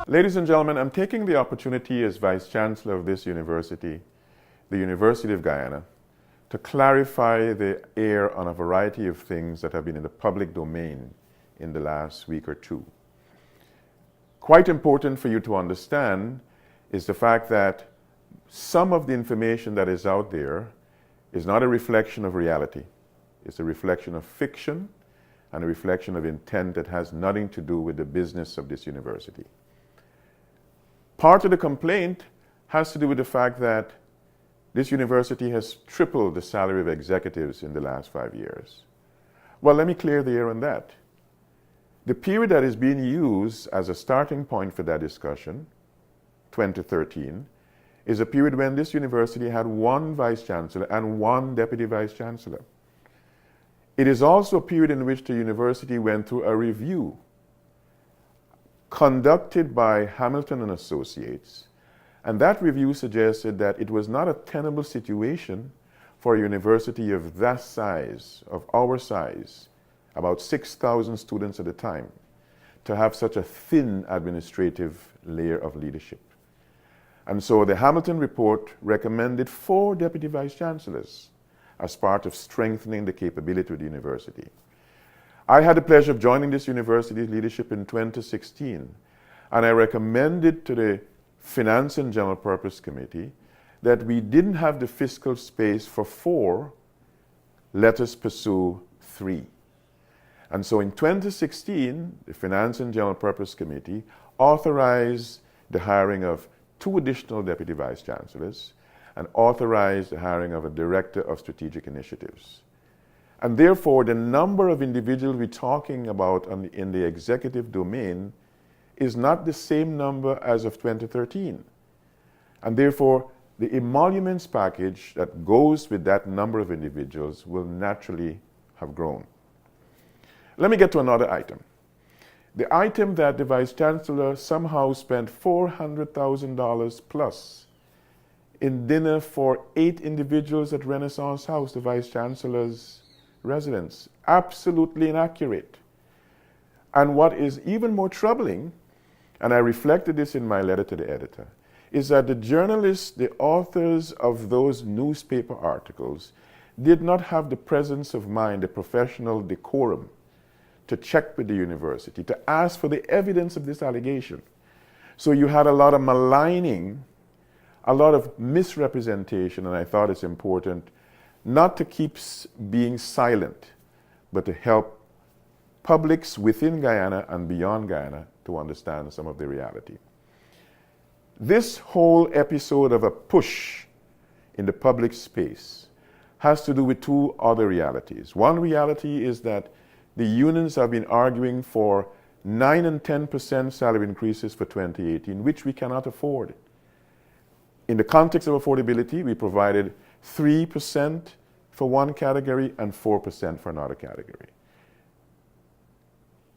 Ladies and gentlemen, I'm taking the opportunity as Vice Chancellor of this university, the University of Guyana, to clarify the air on a variety of things that have been in the public domain in the last week or two. Quite important for you to understand is the fact that some of the information that is out there is not a reflection of reality. It's a reflection of fiction and a reflection of intent that has nothing to do with the business of this university. Part of the complaint has to do with the fact that this university has tripled the salary of executives in the last 5 years. Well, let me clear the air on that. The period that is being used as a starting point for that discussion, 2013, is a period when this university had one vice chancellor and one deputy vice chancellor. It is also a period in which the university went through a review conducted by Hamilton and Associates, and that review suggested that it was not a tenable situation for a university of that size, of our size, about 6,000 students at the time, to have such a thin administrative layer of leadership. And so the Hamilton report recommended 4 deputy vice chancellors as part of strengthening the capability of the university. I had the pleasure of joining this university's leadership in 2016, and I recommended to the Finance and General Purpose Committee that we didn't have the fiscal space for 4, let us pursue 3. And so in 2016, the Finance and General Purpose Committee authorized the hiring of 2 additional deputy vice chancellors and authorized the hiring of a director of strategic initiatives. And therefore, the number of individuals we're talking about in the executive domain is not the same number as of 2013. And therefore, the emoluments package that goes with that number of individuals will naturally have grown. Let me get to another item. The item that the Vice Chancellor somehow spent $400,000 plus in dinner for 8 individuals at Renaissance House, the Vice Chancellor's residence. Absolutely inaccurate. And what is even more troubling, and I reflected this in my letter to the editor, is that the journalists, the authors of those newspaper articles, did not have the presence of mind, the professional decorum, to check with the university, to ask for the evidence of this allegation. So you had a lot of maligning, a lot of misrepresentation, and I thought it's important not to keep being silent, but to help publics within Guyana and beyond Guyana to understand some of the reality. This whole episode of a push in the public space has to do with 2 other realities. One reality is that the unions have been arguing for 9 and 10% salary increases for 2018, which we cannot afford. In the context of affordability, we provided 3% for one category and 4% for another category.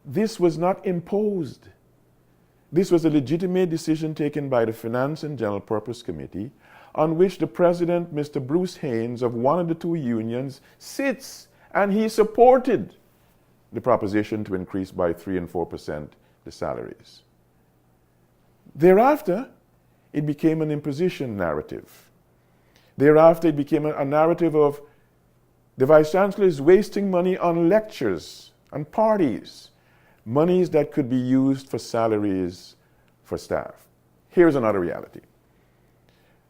This was not imposed. This was a legitimate decision taken by the Finance and General Purpose Committee, on which the president, Mr. Bruce Haynes, of one of the 2 unions, sits, and he supported the proposition to increase by 3 and 4% the salaries. Thereafter, it became an imposition narrative. Thereafter, it became a narrative of the Vice Chancellor is wasting money on lectures and parties, monies that could be used for salaries for staff. Here's another reality.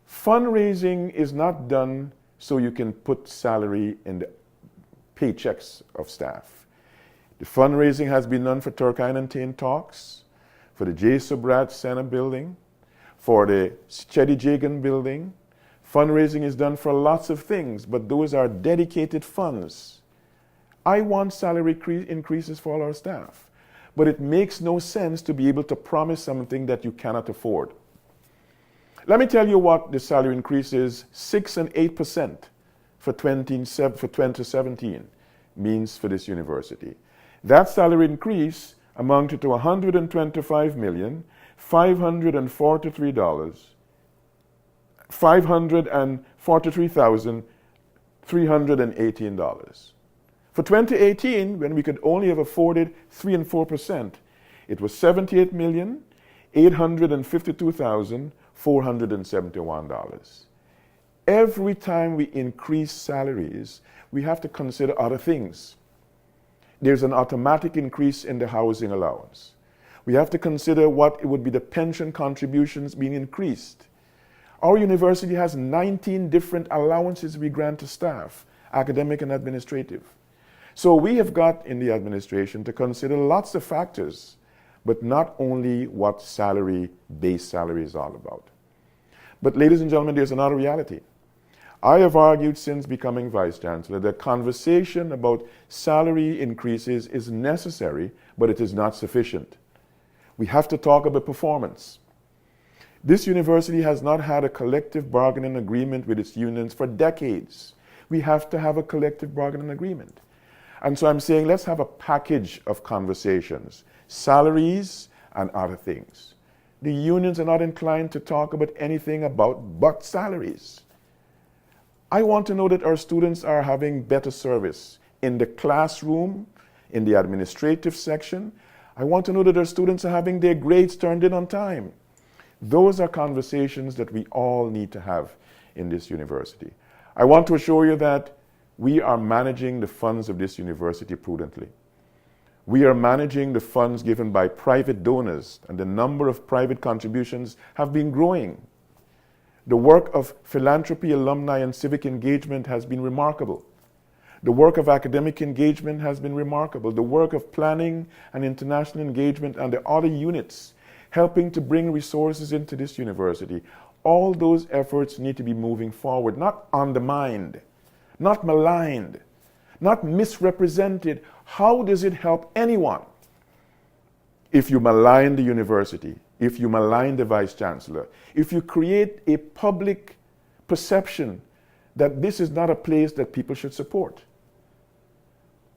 Fundraising is not done so you can put salary in the paychecks of staff. The fundraising has been done for Turkine and Tain Talks, for the J. Subrat Center building, for the Chedi Jagan building. Fundraising is done for lots of things, but those are dedicated funds. I want salary increases for all our staff, but it makes no sense to be able to promise something that you cannot afford. Let me tell you what the salary increase is, 6 and 8% for 2017 means for this university. That salary increase amounted to $125,543,543 $43,318. For 2018, when we could only have afforded 3 and 4%, it was $78,852,471. Every time we increase salaries, we have to consider other things. There's an automatic increase in the housing allowance. We have to consider what it would be the pension contributions being increased. Our university has 19 different allowances we grant to staff, academic and administrative. So we have got in the administration to consider lots of factors, but not only what base salary is all about. But ladies and gentlemen, there's another reality. I have argued since becoming Vice Chancellor that conversation about salary increases is necessary, but it is not sufficient. We have to talk about performance. This university has not had a collective bargaining agreement with its unions for decades. We have to have a collective bargaining agreement. And so I'm saying let's have a package of conversations, salaries and other things. The unions are not inclined to talk about anything but salaries. I want to know that our students are having better service in the classroom, in the administrative section. I want to know that our students are having their grades turned in on time. Those are conversations that we all need to have in this university. I want to assure you that we are managing the funds of this university prudently. We are managing the funds given by private donors, and the number of private contributions have been growing. The work of philanthropy, alumni, and civic engagement has been remarkable. The work of academic engagement has been remarkable. The work of planning and international engagement and the other units helping to bring resources into this university, all those efforts need to be moving forward, not undermined, not maligned, not misrepresented. How does it help anyone if you malign the university, if you malign the Vice Chancellor, if you create a public perception that this is not a place that people should support?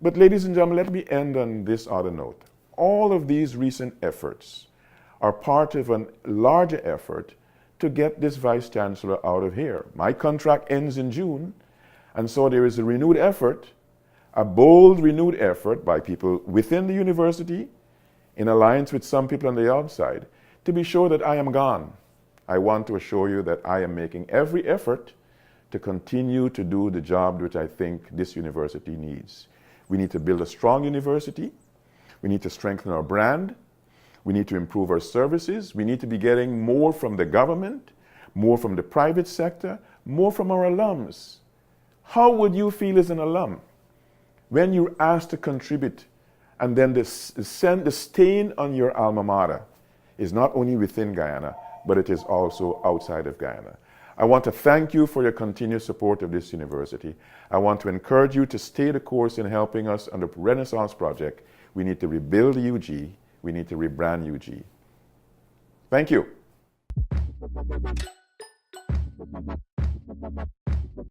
But ladies and gentlemen, let me end on this other note. All of these recent efforts are part of a larger effort to get this Vice Chancellor out of here. My contract ends in June, and so there is a renewed effort, a bold renewed effort by people within the university, in alliance with some people on the outside, to be sure that I am gone. I want to assure you that I am making every effort to continue to do the job which I think this university needs. We need to build a strong university. We need to strengthen our brand. We need to improve our services. We need to be getting more from the government, more from the private sector, more from our alums. How would you feel as an alum when you're asked to contribute and then the stain on your alma mater is not only within Guyana, but it is also outside of Guyana? I want to thank you for your continued support of this university. I want to encourage you to stay the course in helping us on the Renaissance Project. We need to rebuild UG. We need to rebrand UG. Thank you.